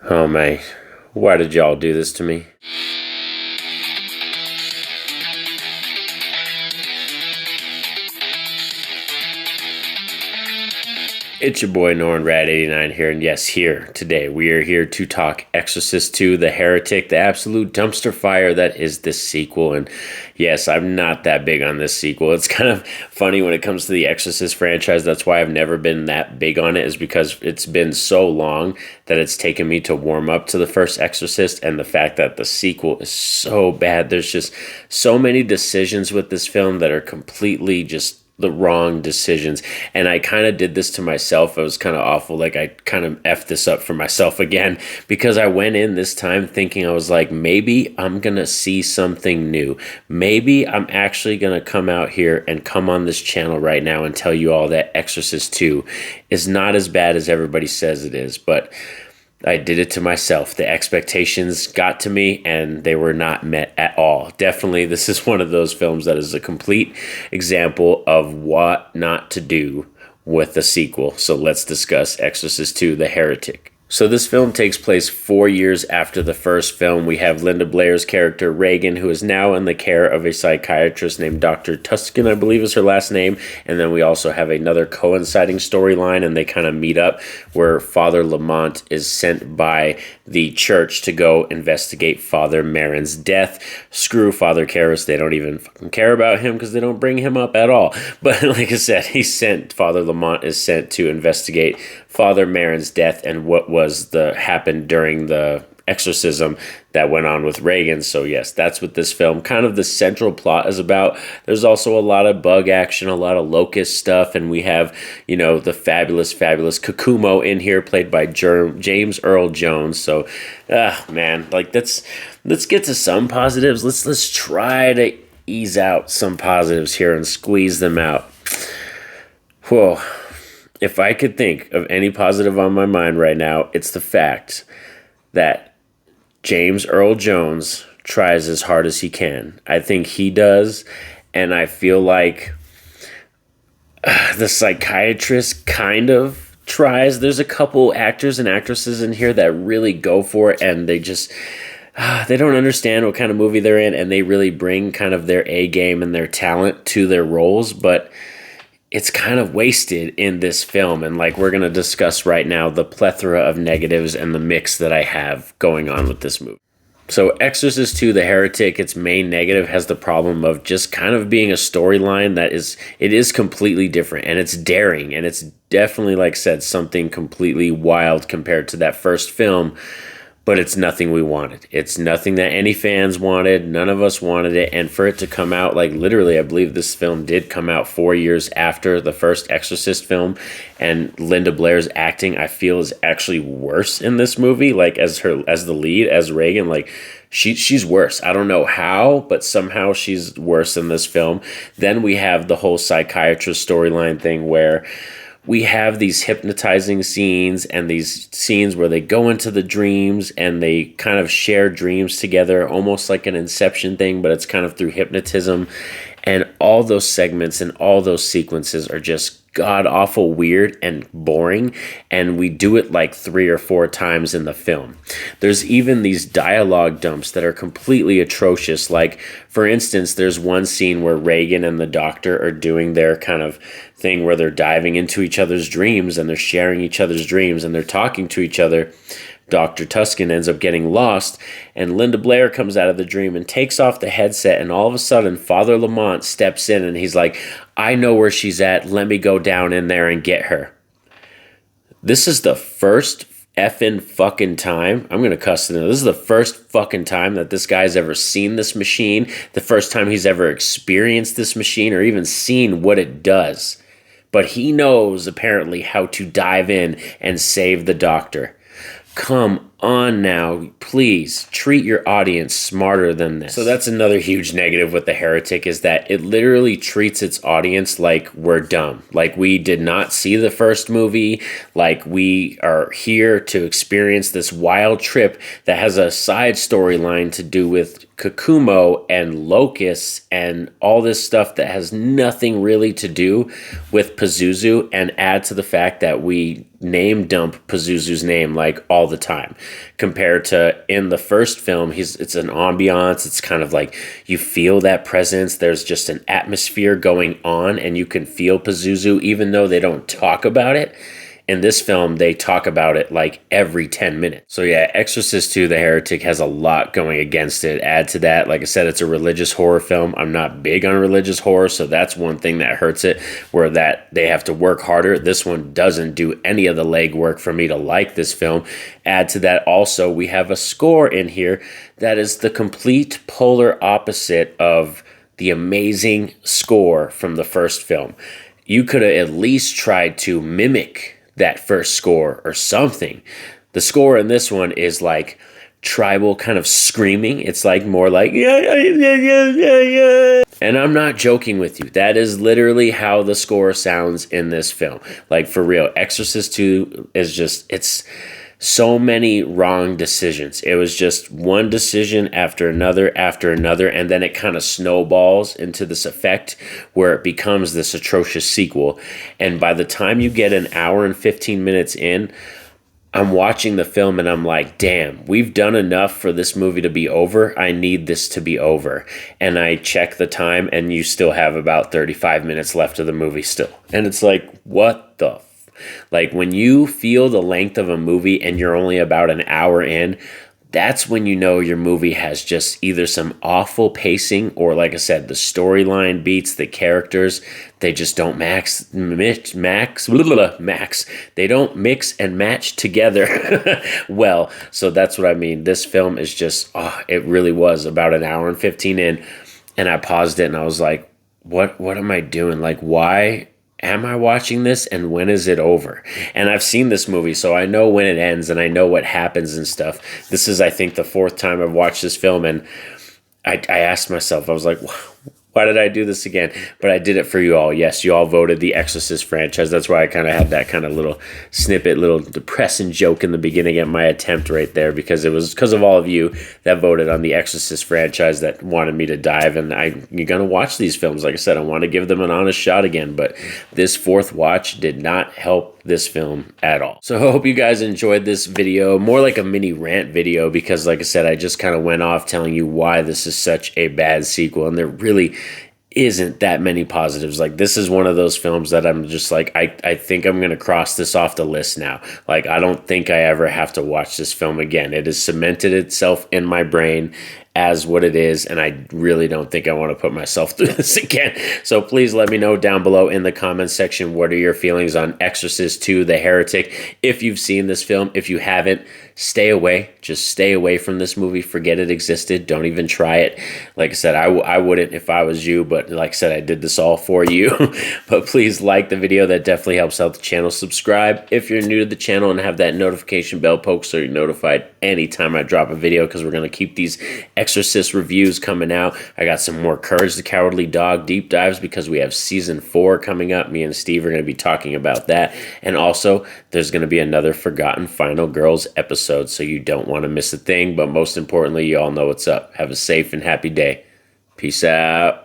Oh my, why did y'all do this to me? It's your boy Radd89 here, and yes, here today we are here to talk Exorcist 2, the Heretic, the absolute dumpster fire that is this sequel. And yes, I'm not that big on this sequel. It's kind of funny when it comes to the Exorcist franchise. That's why I've never been that big on it, is because it's been so long that it's taken me to warm up to the first Exorcist, and the fact that the sequel is so bad. There's just so many decisions with this film that are completely just the wrong decisions. And I kind of did this to myself. It was kind of awful. Like, I kind of effed this up for myself again, because I went in this time thinking, I was like, maybe I'm going to see something new. Maybe I'm actually going to come out here and come on this channel right now and tell you all that Exorcist 2 is not as bad as everybody says it is. But I did it to myself. The expectations got to me, and they were not met at all. Definitely, this is one of those films that is a complete example of what not to do with a sequel. So let's discuss Exorcist 2, The Heretic. So this film takes place 4 years after the first film. We have Linda Blair's character, Regan, who is now in the care of a psychiatrist named Dr. Tuskin, I believe is her last name. And then we also have another coinciding storyline, and they kind of meet up, where Father Lamont is sent by the church to go investigate Father Merrin's death. Screw Father Karras. They don't even fucking care about him, because they don't bring him up at all. But like I said, Father Lamont is sent to investigate Father Merrin's death and what happened during the exorcism that went on with Regan. So yes, that's what this film, kind of the central plot, is about. There's also a lot of bug action, a lot of locust stuff, and we have, the fabulous Kakumo in here, played by James Earl Jones. So, man, like, let's get to some positives. Let's try to ease out some positives here and squeeze them out. Whoa. If I could think of any positive on my mind right now, it's the fact that James Earl Jones tries as hard as he can. I think he does, and I feel like the psychiatrist kind of tries. There's a couple actors and actresses in here that really go for it, and they just they don't understand what kind of movie they're in, and they really bring kind of their A game and their talent to their roles, but it's kind of wasted in this film. And like, we're going to discuss right now the plethora of negatives and the mix that I have going on with this movie. So Exorcist 2, The Heretic, its main negative has the problem of just kind of being a storyline that is completely different, and it's daring, and it's definitely, like I said, something completely wild compared to that first film. But it's nothing we wanted. It's nothing that any fans wanted. None of us wanted it. And for it to come out, like, literally, I believe this film did come out 4 years after the first Exorcist film. And Linda Blair's acting, I feel, is actually worse in this movie. Like, as the lead, as Regan, like, she's worse. I don't know how, but somehow she's worse in this film. Then we have the whole psychiatrist storyline thing, where we have these hypnotizing scenes, and these scenes where they go into the dreams and they kind of share dreams together, almost like an Inception thing, but it's kind of through hypnotism. And all those segments and all those sequences are just god-awful weird and boring, and we do it like 3 or 4 times in the film. There's even these dialogue dumps that are completely atrocious. Like, for instance, there's one scene where Regan and the doctor are doing their kind of thing where they're diving into each other's dreams, and they're sharing each other's dreams, and they're talking to each other. Dr. Tuskin ends up getting lost, and Linda Blair comes out of the dream and takes off the headset, and all of a sudden Father Lamont steps in, and he's like, I know where she's at, let me go down in there and get her. This is the first effing fucking time, I'm gonna cuss it in, this is the first fucking time that this guy's ever seen this machine, the first time he's ever experienced this machine or even seen what it does. But he knows, apparently, how to dive in and save the doctor. Come on now, please treat your audience smarter than this. So that's another huge negative with The Heretic, is that it literally treats its audience like we're dumb. Like, we did not see the first movie. Like, we are here to experience this wild trip that has a side storyline to do with Kakumo and locusts and all this stuff that has nothing really to do with Pazuzu, and add to the fact that we name dump Pazuzu's name like all the time. compared to in the first film. It's an ambiance. It's kind of like you feel that presence. There's just an atmosphere going on, and you can feel Pazuzu even though they don't talk about it. In this film, they talk about it like every 10 minutes. So yeah, Exorcist 2, The Heretic has a lot going against it. Add to that, like I said, it's a religious horror film. I'm not big on religious horror, so that's one thing that hurts it, where that they have to work harder. This one doesn't do any of the legwork for me to like this film. Add to that also, we have a score in here that is the complete polar opposite of the amazing score from the first film. You could have at least tried to mimic that first score or something. The score in this one is like tribal kind of screaming. It's like more like, yeah, yeah, yeah, yeah, yeah, yeah. And I'm not joking with you. That is literally how the score sounds in this film. Like, for real, Exorcist 2 is just, it's so many wrong decisions. It was just one decision after another, and then it kind of snowballs into this effect where it becomes this atrocious sequel. And by the time you get an hour and 15 minutes in, I'm watching the film and I'm like, damn, we've done enough for this movie to be over. I need this to be over. And I check the time and you still have about 35 minutes left of the movie still. And it's like, what the like, when you feel the length of a movie and you're only about an hour in, that's when you know your movie has just either some awful pacing or, like I said, the storyline beats, the characters, they just don't max. They don't mix and match together well. So that's what I mean. This film is just, it really was about an hour and 15 in, and I paused it and I was like, what am I doing? Like, why am I watching this, and when is it over? And I've seen this movie, so I know when it ends and I know what happens and stuff. This is, I think, the fourth time I've watched this film, and I asked myself, I was like, why did I do this again? But I did it for you all. Yes, you all voted the Exorcist franchise. That's why I kind of had that kind of little snippet, little depressing joke in the beginning at my attempt right there, because it was because of all of you that voted on the Exorcist franchise that wanted me to dive. And you're going to watch these films. Like I said, I want to give them an honest shot again. But this fourth watch did not help this film at all. So I hope you guys enjoyed this video, more like a mini rant video, because like I said, I just kind of went off telling you why this is such a bad sequel, and there really isn't that many positives. Like, this is one of those films that I'm just like, I think I'm gonna cross this off the list now. Like, I don't think I ever have to watch this film again. It has cemented itself in my brain as what it is, and I really don't think I want to put myself through this again. So please let me know down below in the comments section, what are your feelings on Exorcist 2, The Heretic? If you've seen this film, if you haven't, stay away. Just stay away from this movie. Forget it existed. Don't even try it. Like I said, I wouldn't if I was you, but like I said, I did this all for you. But please like the video. That definitely helps out the channel. Subscribe if you're new to the channel, and have that notification bell poked so you're notified anytime I drop a video, because we're going to keep these Exorcist reviews coming out. I got some more Courage the Cowardly Dog deep dives because we have season 4 coming up. Me and Steve are going to be talking about that. And also, there's going to be another Forgotten Final Girls episode, so you don't want to miss a thing. But most importantly, you all know what's up. Have a safe and happy day. Peace out.